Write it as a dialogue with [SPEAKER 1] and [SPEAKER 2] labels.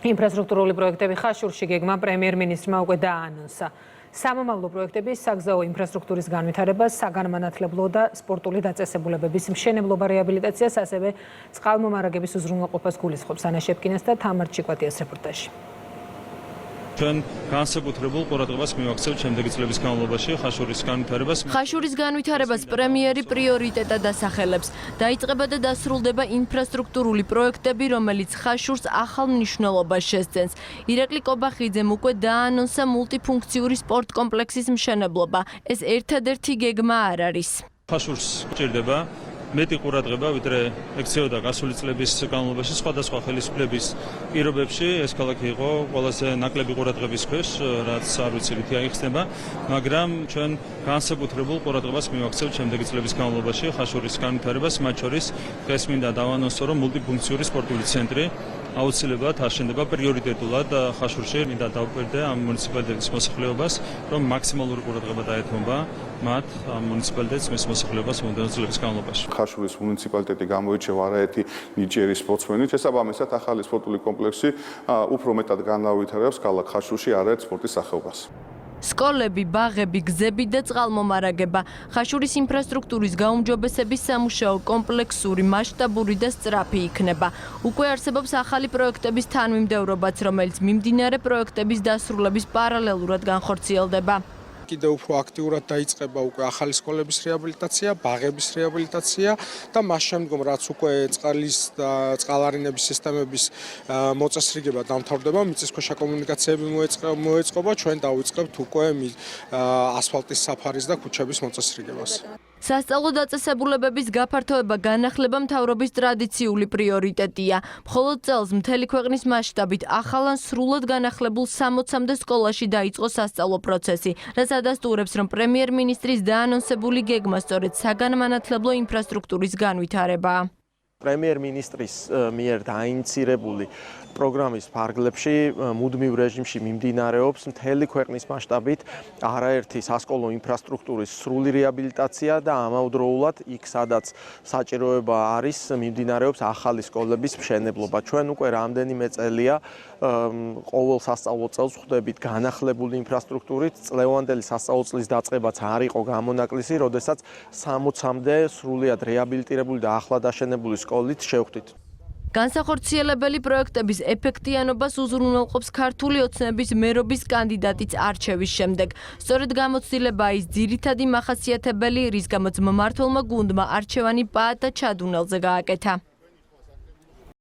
[SPEAKER 1] ინფრასტრუქტურული პროექტები ხაშურში გეგმა პრემიერ-მინისტრმა უკვე დაანონსა. სამომავლო პროექტების საგზაო ინფრასტრუქტურის განვითარებას, საგანმანათლებლო და სპორტული დაწესებულებების მშენებლობა რეაბილიტაციას, ასევე წყალმომარაგების უზრუნველყოფას გულისხმობს. ანა შეპკინას და თამარ ჩიკვატიას რეპორტაჟი.
[SPEAKER 2] ჩვენ განსაკუთრებულ ყურადღებას მივაქცევთ შემდეგი წლების განმავლობაში ხაშურის განვითარებას პრემიერი პრიორიტეტად ასახელებს. დაიწყება და დასრულდება ინფრასტრუქტურული პროექტები, რომელიც ხაშურს ახალ მნიშვნელობას შესძენს. ირაკლი კობახიძემ უკვე დაანონსა მულტიფუნქციური სპორტ კომპლექსის მშენებლობა. ეს ერთადერთი გეგმა არ არის. ხაშურს ჭირდება მეტი ყურადღება, ვიდრე ექცეოდა გასული წლების განმავლობაში სხვადასხვა ხელისუფლების პირობებში ეს ქალაქი იყო ყველაზე ნაკლები ყურადღების ქვეშ, რაც არ ვიცი რითი აიხსნება, მაგრამ ჩვენ განსაკუთრებულ ყურადღებას მივაქცევთ შემდეგი წლების განმავლობაში ხაშურის განვითარებას, მათ შორის დღეს მინდა დავანონსო, რომ მულტიფუნქციური სპორტული ცენტრი აუცილებლად აშენდება პრიორიტეტულად ხაშურში. მინდა დავკვირდე ამ მუნიციპალიტეტის მოსახლეობას, რომ მაქსიმალური ყურადღება დაეთმობა მათ ამ მუნიციპალიტეტის მოსახლეობას მომდევნო წლების განმავლობაში.
[SPEAKER 3] ხაშურის მუნიციპალიტეტი გამოირჩევა არაერთი ნიჭიერი სპორტსმენით. შესაბამისად, ახალი სპორტული კომპლექსი უფრო მეტად განავითარებს ქალაქ ხაშურში არაერთ სპორტის სახეობას.
[SPEAKER 4] სკოლები, ბაღები, გზები და წყალმომარაგება. ხაშურის ინფრასტრუქტურის გაუმჯობესების სამუშაო კომპლექსური, მასშტაბური და სწრაფი იქნება. უკვე არსებობს ახალი პროექტების თანმიმდევრობაც, რომელიც მიმდინარე პროექტების დასრულების პარალელურად განხორციელდება.
[SPEAKER 5] კიდევ უფრო აქტიურად დაიწყება უკვე ახალი სკოლების რეაბილიტაცია, ბაღების რეაბილიტაცია და მას შემდგომ რაც უკვე წყლის და წყალარინების სისტემების მოწესრიგება დამთავრდება, მიწისქვეშა კომუნიკაციები მოეწყობა, ჩვენ დავიწყებთ უკვე ასფალტის საფარის და ქუჩების მოწესრიგებას.
[SPEAKER 4] სასწავლო დაწესებულებების გაფართოება განახლება მთავრობის ტრადიციული პრიორიტეტია. მხოლოდ წელს მთელი ქვეყნის მასშტაბით ახალ ან სრულად განახლებულ 60-მდე სკოლაში დაიწყო სასწავლო პროცესი, რაც ადასტურებს, რომ პრემიერ-მინისტრის დაანონსებული გეგმა სწორედ საგანმანათლებლო ინფრასტრუქტურის განვითარებაა.
[SPEAKER 6] პრემიერ-მინისტრის მიერ დაინიცირებული პროგრამის ფარგლებში მუდმივ რეჟიმში მიმდინარეობს მთელი ქვეყნის მასშტაბით არაერთი სასკოლო ინფრასტრუქტურის სრული რეაბილიტაცია და ამავდროულად იქ, სადაც საჭიროება არის, მიმდინარეობს ახალი სკოლების მშენებლობა. ჩვენ უკვე რამდენიმე წელია ყოველ სასწავლო წელს ვხვდებით განახლებული ინფრასტრუქტურით. წლევანდელი სასწავლო წლის დაწყებაც არ იყო გამონაკლისი, როდესაც 60-მდე სრულიად რეაბილიტირებული და ახლად აშენებული სკოლით შევხვდით.
[SPEAKER 4] განსახორციელებელი პროექტების ეფექტიანობას უზრუნველყოფს ქართული ოცნების მერობის კანდიდატის არჩევის შემდეგ. სწორედ გამოცდილებაა ის ძირითადი მახასიათებელი, რის გამოც მმართველმა გუნდმა არჩევანი პაატა ჩადუნელზე გააკეთა.